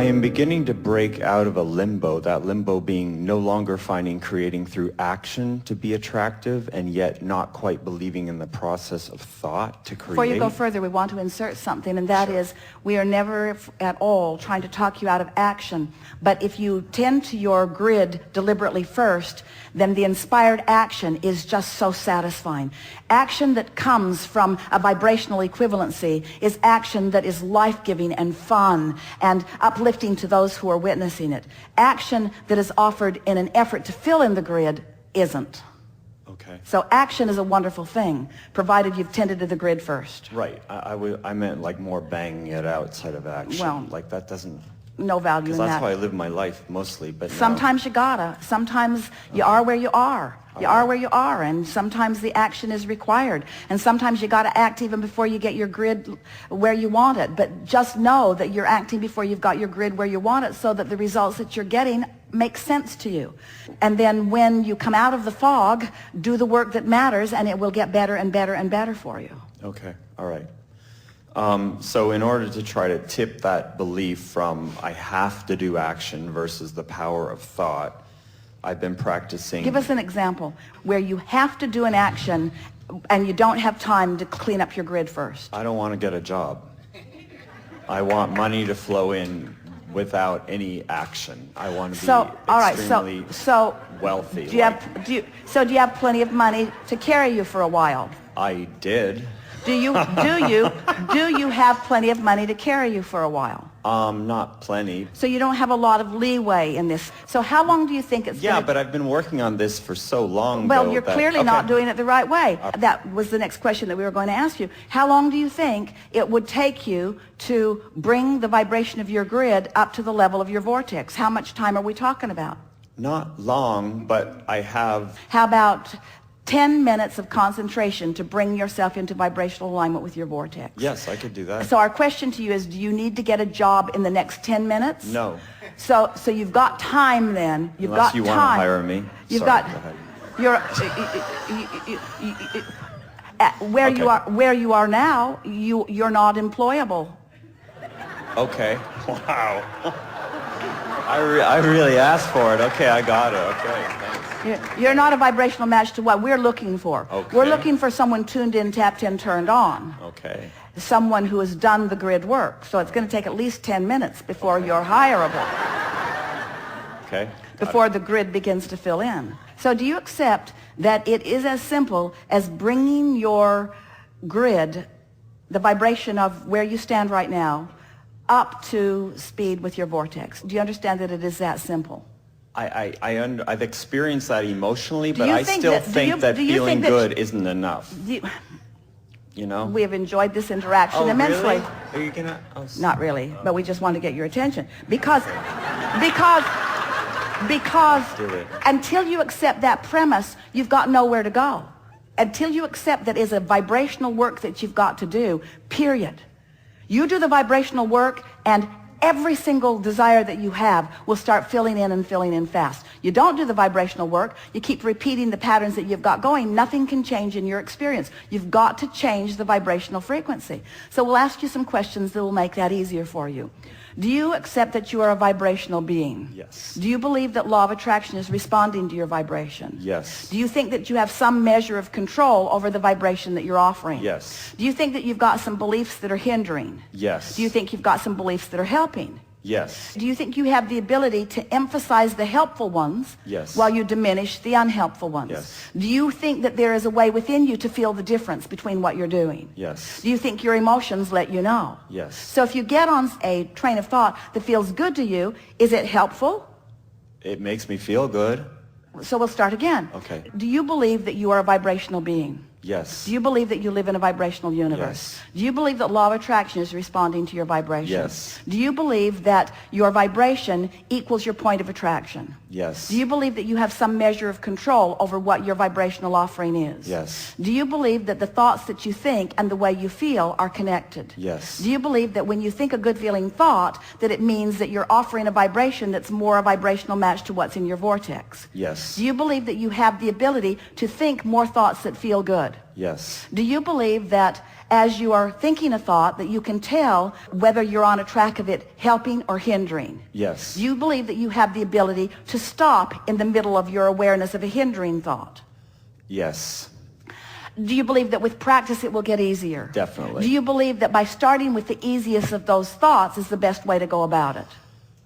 I am beginning to break out of a limbo, that limbo being no longer finding creating through action to be attractive and yet not quite believing in the process of thought to create. Before you go further, we want to insert something, and that is we are never at all trying to talk you out of action. But if you tend to your grid deliberately first, then the inspired action is just so satisfying. Action that comes from a vibrational equivalency is action that is life-giving and fun and uplifting to those who are witnessing it. Action that is offered in an effort to fill in the grid isn't. Okay. So action is a wonderful thing, provided you've tended to the grid first. Right. I meant like more banging it outside of action. Well, like that doesn't... No value in that. Because that's how I live my life mostly, but sometimes you gotta. Sometimes you are where you are. You are where you are, and sometimes the action is required. And sometimes you gotta act even before you get your grid where you want it. But just know that you're acting before you've got your grid where you want it, so that the results that you're getting make sense to you. And then when you come out of the fog, do the work that matters, and it will get better and better and better for you. Okay, all right. So in order to try to tip that belief from I have to do action versus the power of thought, I've been practicing... Give us an example where you have to do an action and you don't have time to clean up your grid first. I don't want to get a job. I want money to flow in without any action. I want to be extremely wealthy. Do you have plenty of money to carry you for a while? I did. Do you have plenty of money to carry you for a while? Not plenty. So you don't have a lot of leeway in this. So how long do you think it's Yeah, but I've been working on this for so long. Well, you're clearly not doing it the right way. That was the next question that we were going to ask you. How long do you think it would take you to bring the vibration of your grid up to the level of your vortex? How much time are we talking about? Not long, but I have... How about 10 minutes of concentration to bring yourself into vibrational alignment with your vortex? Yes, I could do that. So our question to you is, do you need to get a job in the next 10 minutes? No. So you've got time then. You've Unless got you time. want to hire me. You've Sorry, got... go ahead. Where you are now, you're not employable. Okay. Wow. I really asked for it. Okay, I got it. Okay, thanks. You're not a vibrational match to what we're looking for. Okay. We're looking for someone tuned in, tapped in, turned on. Okay. Someone who has done the grid work. So it's going to take at least 10 minutes before you're hireable. Okay. Before the grid begins to fill in. So do you accept that it is as simple as bringing your grid, the vibration of where you stand right now, up to speed with your vortex? Do you understand that it is that simple? I've experienced that emotionally, but I still think that feeling good isn't enough. You know? We have enjoyed this interaction immensely. Really? Are you gonna? Oh, not really, but we just want to get your attention. Because until you accept that premise, you've got nowhere to go. Until you accept that is a vibrational work that you've got to do, period. You do the vibrational work, and every single desire that you have will start filling in fast. You don't do the vibrational work, you keep repeating the patterns that you've got going, nothing can change in your experience. You've got to change the vibrational frequency. So we'll ask you some questions that will make that easier for you. Do you accept that you are a vibrational being? Yes. Do you believe that law of attraction is responding to your vibration? Yes. Do you think that you have some measure of control over the vibration that you're offering? Yes. Do you think that you've got some beliefs that are hindering? Yes. Do you think you've got some beliefs that are helping? Yes. Do you think you have the ability to emphasize the helpful ones Yes. while you diminish the unhelpful ones? Yes. Do you think that there is a way within you to feel the difference between what you're doing? Yes. Do you think your emotions let you know? Yes. So if you get on a train of thought that feels good to you, is it helpful? It makes me feel good. So we'll start again. Okay. Do you believe that you are a vibrational being? Yes. Do you believe that you live in a vibrational universe? Yes. Do you believe that law of attraction is responding to your vibration? Yes. Do you believe that your vibration equals your point of attraction? Yes. Do you believe that you have some measure of control over what your vibrational offering is? Yes. Do you believe that the thoughts that you think and the way you feel are connected? Yes. Do you believe that when you think a good feeling thought, that it means that you're offering a vibration that's more a vibrational match to what's in your vortex? Yes. Do you believe that you have the ability to think more thoughts that feel good? good? Yes. Do you believe that as you are thinking a thought that you can tell whether you're on a track of it helping or hindering? Yes. Do you believe that you have the ability to stop in the middle of your awareness of a hindering thought? Yes. Do you believe that with practice it will get easier? Definitely. Do you believe that by starting with the easiest of those thoughts is the best way to go about it?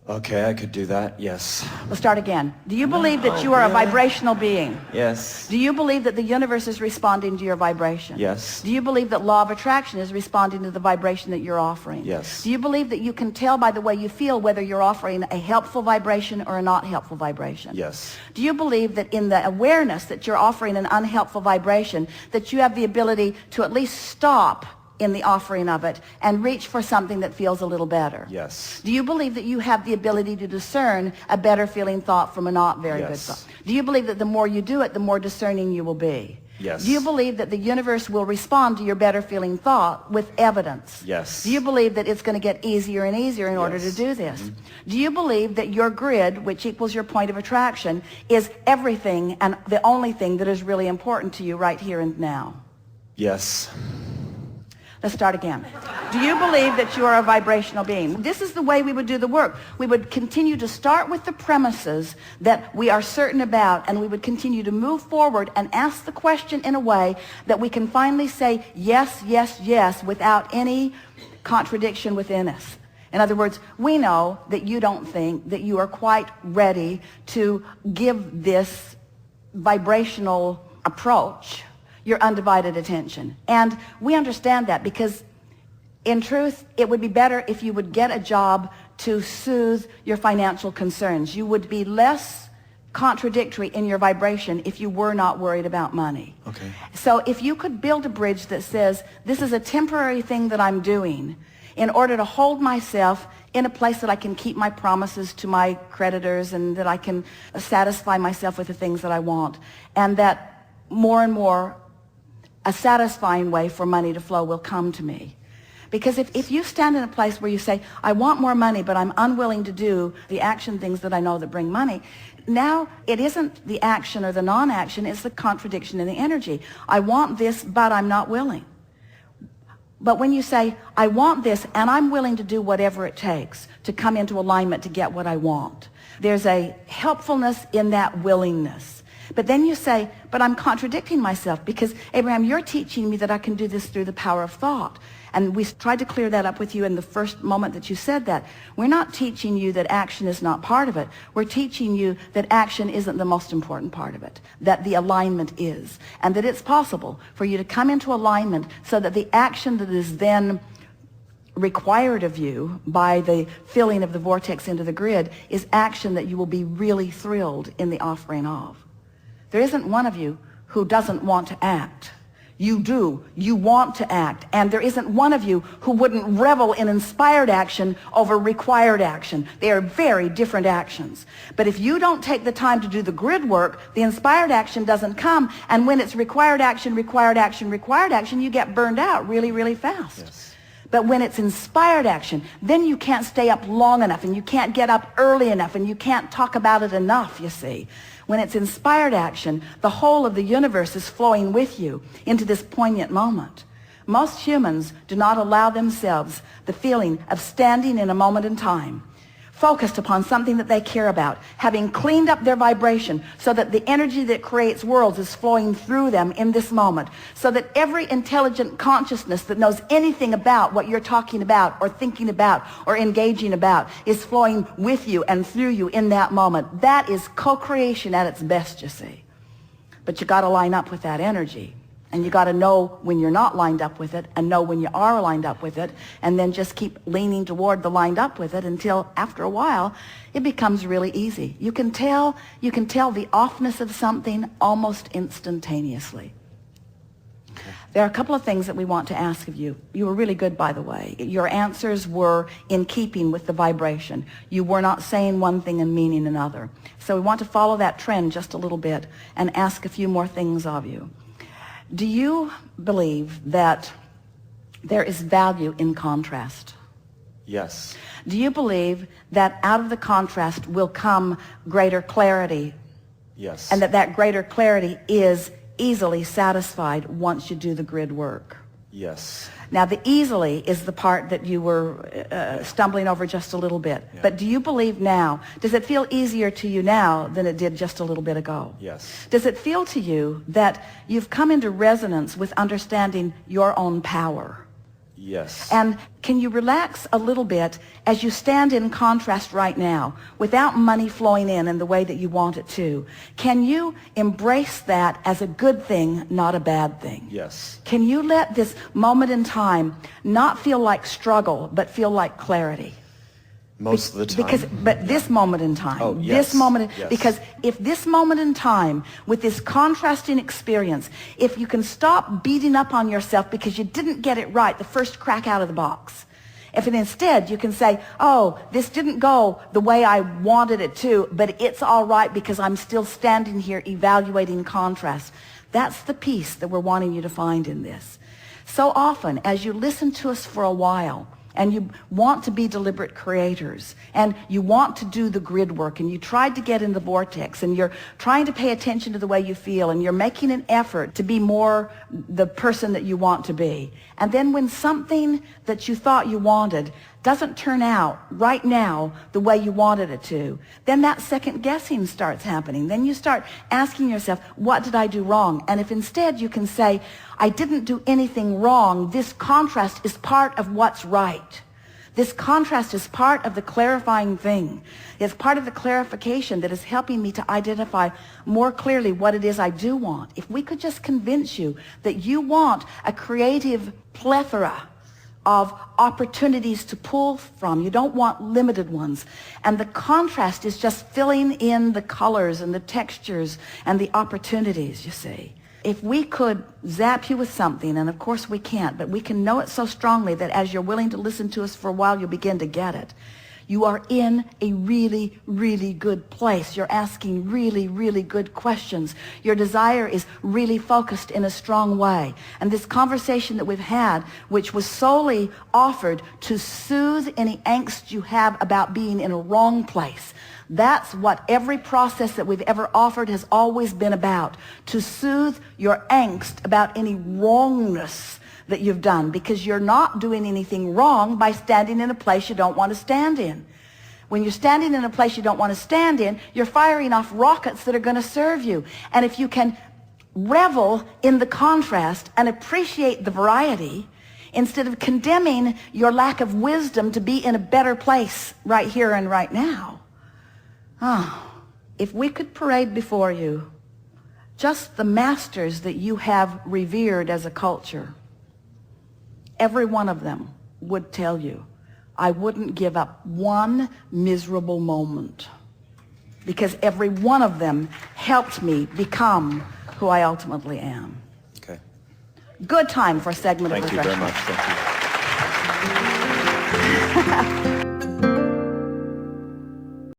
Okay, I could do that. Yes. We'll start again. Do you believe that you are a vibrational being? Yes. Do you believe that the universe is responding to your vibration? Yes. Do you believe that law of attraction is responding to the vibration that you're offering? Yes. Do you believe that you can tell by the way you feel whether you're offering a helpful vibration or a not helpful vibration? Yes. Do you believe that in the awareness that you're offering an unhelpful vibration, that you have the ability to at least stop in the offering of it and reach for something that feels a little better? Yes. Do you believe that you have the ability to discern a better feeling thought from a not very good Yes. thought? Do you believe that the more you do it, the more discerning you will be? Yes. Do you believe that the universe will respond to your better feeling thought with evidence? Yes. Do you believe that it's going to get easier and easier in order to Yes. do this? Do you believe that your grid, which equals your point of attraction, is everything and the only thing that is really important to you right here and now? Yes. Let's start again. Do you believe that you are a vibrational being? This is the way we would do the work. We would continue to start with the premises that we are certain about, and we would continue to move forward and ask the question in a way that we can finally say yes, yes, yes without any contradiction within us. In other words, we know that you don't think that you are quite ready to give this vibrational approach your undivided attention. And we understand that because in truth, it would be better if you would get a job to soothe your financial concerns. You would be less contradictory in your vibration if you were not worried about money. Okay. So if you could build a bridge that says, this is a temporary thing that I'm doing in order to hold myself in a place that I can keep my promises to my creditors and that I can satisfy myself with the things that I want, and that more and more a satisfying way for money to flow will come to me. Because if you stand in a place where you say, I want more money, but I'm unwilling to do the action things that I know that bring money, now it isn't the action or the non-action, it's the contradiction in the energy. I want this, but I'm not willing. But when you say, I want this, and I'm willing to do whatever it takes to come into alignment to get what I want, there's a helpfulness in that willingness. But then you say, but I'm contradicting myself because, Abraham, you're teaching me that I can do this through the power of thought. And we tried to clear that up with you in the first moment that you said that. We're not teaching you that action is not part of it. We're teaching you that action isn't the most important part of it, that the alignment is, and that it's possible for you to come into alignment so that the action that is then required of you by the filling of the vortex into the grid is action that you will be really thrilled in the offering of. There isn't one of you who doesn't want to act. You do. You want to act. And there isn't one of you who wouldn't revel in inspired action over required action. They are very different actions. But if you don't take the time to do the grid work, the inspired action doesn't come. And when it's required action, required action, required action, you get burned out really, really fast. Yes. But when it's inspired action, then you can't stay up long enough, and you can't get up early enough, and you can't talk about it enough, you see. When it's inspired action, the whole of the universe is flowing with you into this poignant moment. Most humans do not allow themselves the feeling of standing in a moment in time, focused upon something that they care about, having cleaned up their vibration so that the energy that creates worlds is flowing through them in this moment, so that every intelligent consciousness that knows anything about what you're talking about or thinking about or engaging about is flowing with you and through you in that moment. That is co-creation at its best, you see. But you got to line up with that energy. And you got to know when you're not lined up with it and know when you are lined up with it, and then just keep leaning toward the lined up with it until after a while it becomes really easy. You can tell the offness of something almost instantaneously. There are a couple of things that we want to ask of you. You were really good, by the way. Your answers were in keeping with the vibration. You were not saying one thing and meaning another. So we want to follow that trend just a little bit and ask a few more things of you. Do you believe that there is value in contrast? Yes. Do you believe that out of the contrast will come greater clarity? Yes. And that greater clarity is easily satisfied once you do the grid work. Yes. Now, the easily is the part that you were stumbling over just a little bit. Yeah. But do you believe now, does it feel easier to you now than it did just a little bit ago? Yes. Does it feel to you that you've come into resonance with understanding your own power? Yes. And can you relax a little bit as you stand in contrast right now without money flowing in the way that you want it to? Can you embrace that as a good thing, not a bad thing? Yes. Can you let this moment in time not feel like struggle, but feel like clarity? Most of the time. This moment in time, Oh, yes. this moment, Yes. because if this moment in time, with this contrasting experience, if you can stop beating up on yourself because you didn't get it right the first crack out of the box, if instead you can say, oh, this didn't go the way I wanted it to, but it's all right because I'm still standing here evaluating contrast. That's the peace that we're wanting you to find in this. So often, as you listen to us for a while, and you want to be deliberate creators, and you want to do the grid work, and you tried to get in the vortex, and you're trying to pay attention to the way you feel, and you're making an effort to be more the person that you want to be. And then when something that you thought you wanted doesn't turn out right now the way you wanted it to, then that second guessing starts happening. Then you start asking yourself, what did I do wrong? And if instead you can say, I didn't do anything wrong, this contrast is part of what's right. This contrast is part of the clarifying thing. It's part of the clarification that is helping me to identify more clearly what it is I do want. If we could just convince you that you want a creative plethora of opportunities to pull from. You don't want limited ones. And the contrast is just filling in the colors and the textures and the opportunities, you see. If we could zap you with something, and of course we can't, but we can know it so strongly that as you're willing to listen to us for a while, you'll begin to get it. You are in a really, really good place. You're asking really, really good questions. Your desire is really focused in a strong way. And this conversation that we've had, which was solely offered to soothe any angst you have about being in a wrong place, that's what every process that we've ever offered has always been about, to soothe your angst about any wrongness that you've done, because you're not doing anything wrong by standing in a place you don't want to stand in. When you're standing in a place you don't want to stand in, you're firing off rockets that are going to serve you. And if you can revel in the contrast and appreciate the variety, instead of condemning your lack of wisdom to be in a better place right here and right now, if we could parade before you just the masters that you have revered as a culture, every one of them would tell you, I wouldn't give up one miserable moment, because every one of them helped me become who I ultimately am. Okay. Good time for a segment of Thank you very refreshment. much. Thank you.